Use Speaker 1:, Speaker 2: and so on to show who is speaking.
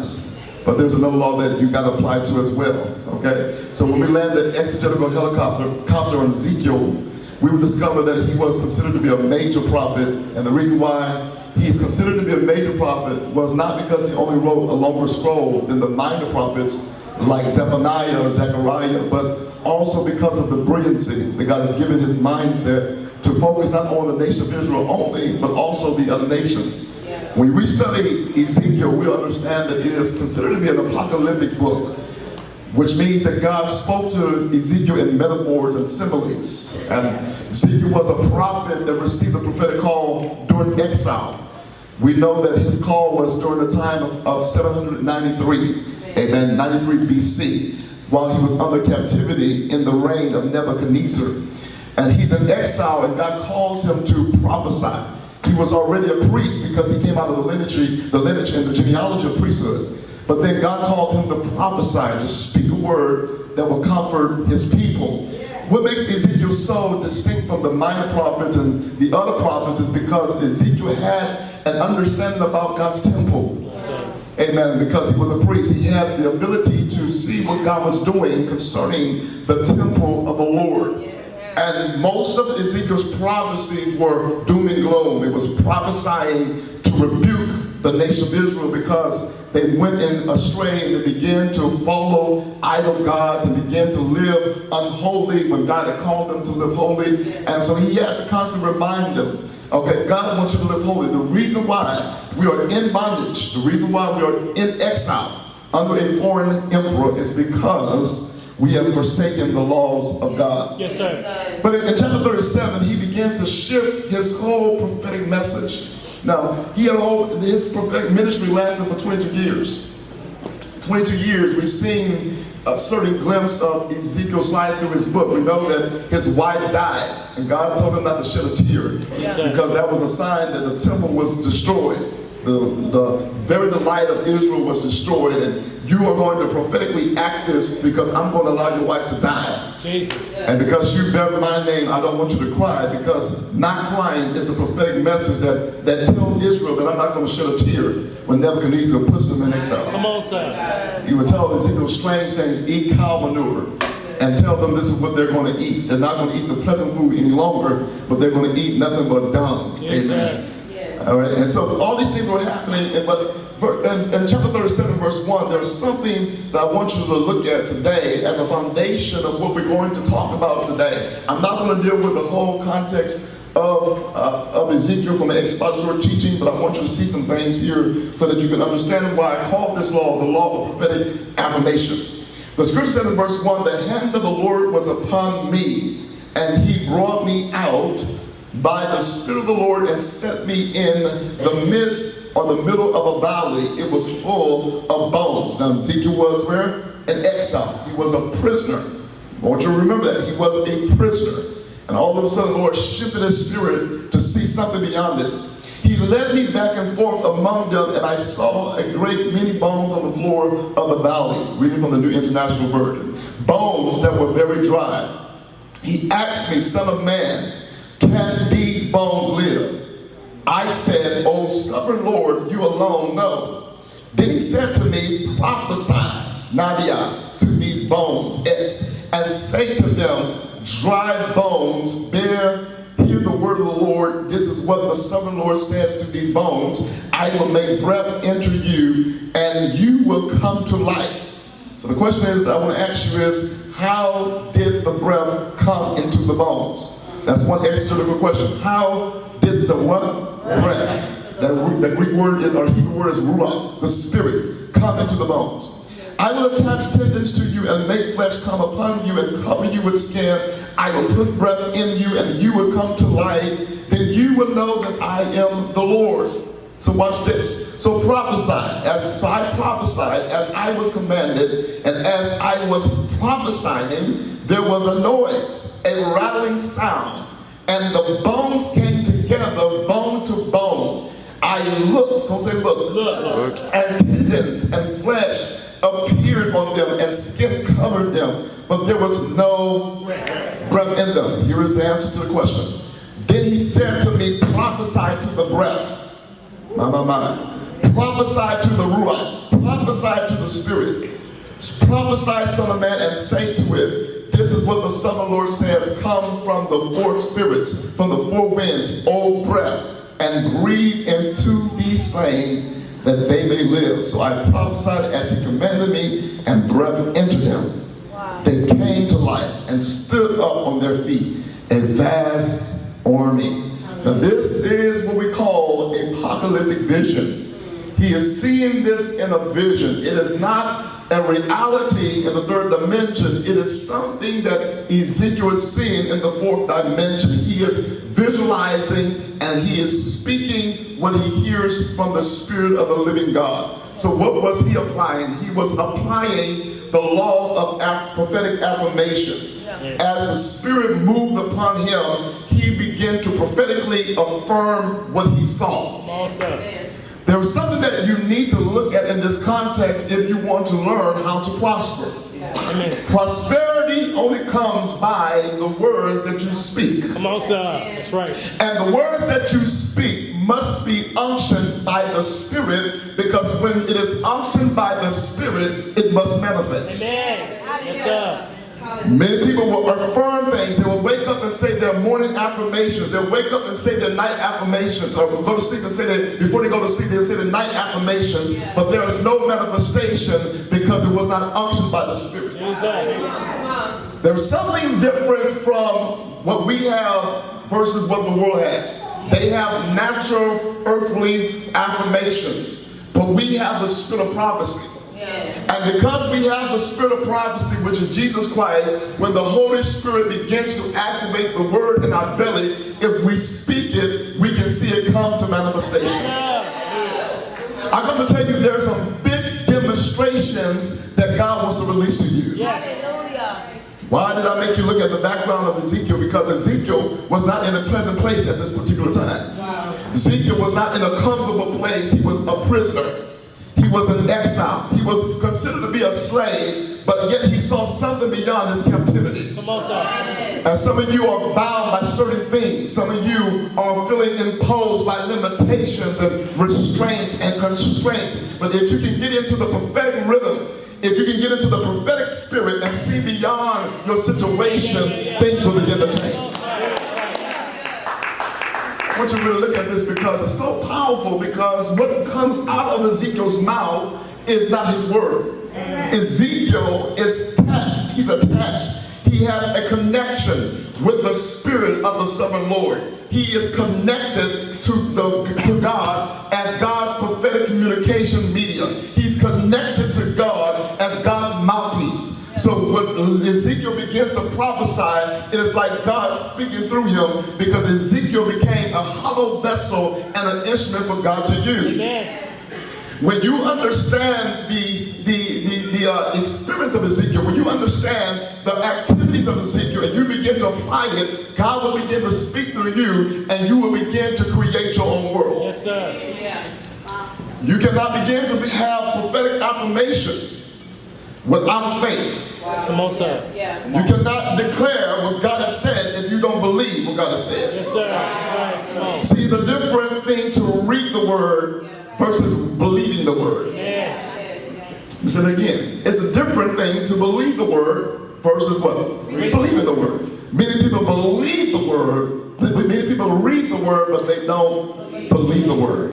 Speaker 1: times. But there's another law that you got to apply to as well, okay? So when we land the exegetical helicopter on Ezekiel, we would discover that he was considered to be a major prophet, and the reason why he's considered to be a major prophet was not because he only wrote a longer scroll than the minor prophets like Zephaniah or Zechariah, but also because of the brilliancy that God has given his mindset to focus not on the nation of Israel only, but also the other nations. Yeah. When we study Ezekiel, we understand that it is considered to be an apocalyptic book, which means that God spoke to Ezekiel in metaphors and similes. And Ezekiel was a prophet that received a prophetic call during exile. We know that his call was during the time of 793, amen, 93 BC, while he was under captivity in the reign of Nebuchadnezzar. And he's in exile, and God calls him to prophesy. He was already a priest because he came out of the lineage and the genealogy of priesthood. But then God called him to prophesy, to speak a word that will comfort his people. What makes Ezekiel so distinct from the minor prophets and the other prophets is because Ezekiel had an understanding about God's temple. Amen. Because he was a priest, he had the ability to see what God was doing concerning the temple of the Lord. And most of Ezekiel's prophecies were doom and gloom. It was prophesying to rebuke the nation of Israel because they went in astray and they began to follow idol gods and began to live unholy when God had called them to live holy. And so he had to constantly remind them, okay, God wants you to live holy. The reason why we are in bondage, the reason why we are in exile under a foreign emperor is because we have forsaken the laws of God.
Speaker 2: Yes, sir.
Speaker 1: But in chapter 37, he begins to shift his whole prophetic message. Now, his prophetic ministry lasted for 22 years. 22 years, we've seen a certain glimpse of Ezekiel's life through his book. We know that his wife died, and God told him not to shed a tear because that was a sign that the temple was destroyed. The very delight of Israel was destroyed, and you are going to prophetically act this because I'm going to allow your wife to die.
Speaker 2: Jesus.
Speaker 1: And because you bear my name, I don't want you to cry, because not crying is the prophetic message that tells Israel that I'm not going to shed a tear when Nebuchadnezzar puts them in exile.
Speaker 2: Come on, sir.
Speaker 1: He would tell Ezekiel strange things, eat cow manure, and tell them this is what they're going to eat. They're not going to eat the pleasant food any longer, but they're going to eat nothing but dung.
Speaker 2: Yes.
Speaker 1: Amen. All right, and so all these things were happening, but in chapter 37, verse 1, there's something that I want you to look at today as a foundation of what we're going to talk about today. I'm not going to deal with the whole context of Ezekiel from an expository teaching, but I want you to see some things here so that you can understand why I call this law the law of prophetic affirmation. The scripture said in verse 1, the hand of the Lord was upon me, and he brought me out by the Spirit of the Lord and set me in the midst or the middle of a valley. It was full of bones. Now Ezekiel was where? In exile. He was a prisoner. I want you to remember that. He was a prisoner. And all of a sudden the Lord shifted his spirit to see something beyond this. He led me back and forth among them, and I saw a great many bones on the floor of the valley. Reading from the New International Version. Bones that were very dry. He asked me, Son of man, can these bones live? I said, O sovereign Lord, you alone know. Then he said to me, prophesy, Nadia, to these bones, and say to them, dry bones, hear the word of the Lord. This is what the sovereign Lord says to these bones. I will make breath enter you, and you will come to life. So the question is that I want to ask you is, how did the breath come into the bones? That's one exegetical question. How did the what? Breath. That Greek word is, or Hebrew word is ruach, the spirit, come into the bones. I will attach tendons to you and make flesh come upon you and cover you with skin. I will put breath in you and you will come to life. Then you will know that I am the Lord. So watch this. So prophesy. So I prophesied as I was commanded, and as I was prophesying, there was a noise, a rattling sound, and the bones came together, bone to bone. I looked, so say look, and tendons and flesh appeared on them, and skin covered them, but there was no breath in them. Here is the answer to the question. Then he said to me, prophesy to the breath. My. Prophesy to the ruach. Prophesy prophesy to the spirit. Prophesy, son of man, and say to it, this is what the sovereign Lord says, come from the four spirits, from the four winds, O breath, and breathe into these slain, that they may live. So I prophesied as he commanded me, and breath entered them. Wow. They came to life and stood up on their feet, a vast army. Now this is what we call apocalyptic vision. He is seeing this in a vision. It is not a reality in the third dimension. It is something that Ezekiel is seeing in the fourth dimension. He is visualizing and he is speaking what he hears from the Spirit of the living God. So what was he applying? He was applying the law of prophetic affirmation. As the Spirit moved upon him, he began to prophetically affirm what he saw. There is something that you need to look at in this context if you want to learn how to prosper. Amen. Prosperity only comes by the words that you speak.
Speaker 3: Come on, sir. That's right.
Speaker 1: And the words that you speak must be unctioned by the Spirit, because when it is unctioned by the Spirit, it must manifest.
Speaker 3: Amen. Yes, sir.
Speaker 1: Many people will affirm things. They will wake up and say their morning affirmations. They'll wake up and say their night affirmations, or go to sleep and say that before they go to sleep, they'll say the night affirmations. But there is no manifestation because it was not unctioned by the Spirit. There's something different from what we have versus what the world has. They have natural, earthly affirmations, but we have the spirit of prophecy. And because we have the spirit of prophecy, which is Jesus Christ, when the Holy Spirit begins to activate the word in our belly, if we speak it, we can see it come to manifestation. I come to tell you there are some big demonstrations that God wants to release to you. Why did I make you look at the background of Ezekiel? Because Ezekiel was not in a pleasant place at this particular time. Ezekiel was not in a comfortable place. He was a prisoner. He was an exile. He was considered to be a slave, but yet he saw something beyond his captivity.
Speaker 3: Come on, sir.
Speaker 1: And some of you are bound by certain things. Some of you are feeling imposed by limitations and restraints and constraints. But if you can get into the prophetic rhythm, if you can get into the prophetic spirit and see beyond your situation, things will begin to change. I want you to really look at this because it's so powerful, because what comes out of Ezekiel's mouth is not his word. Ezekiel is attached. He's attached. He has a connection with the Spirit of the sovereign Lord. He is connected to God as God's prophetic communication media. He's connected to God as God's mouthpiece. So when Ezekiel begins to prophesy, it is like God speaking through him, because Ezekiel became a hollow vessel and an instrument for God to use. Amen. When you understand the experience of Ezekiel, when you understand the activities of Ezekiel and you begin to apply it, God will begin to speak through you and you will begin to create your own world.
Speaker 3: Yes, sir. Yeah.
Speaker 1: You cannot begin to have prophetic affirmations without faith.
Speaker 3: Wow. Come on, sir.
Speaker 2: Yeah.
Speaker 1: You cannot declare what God has said if you don't believe what God has said.
Speaker 3: Yes, sir. Come on.
Speaker 1: See, it's a different thing to read the word versus believing the word.
Speaker 3: Yeah.
Speaker 1: Let me say that again. It's a different thing to believe the word versus what? Believing the word. Many people believe the word. Many people read the word, but they don't believe the word.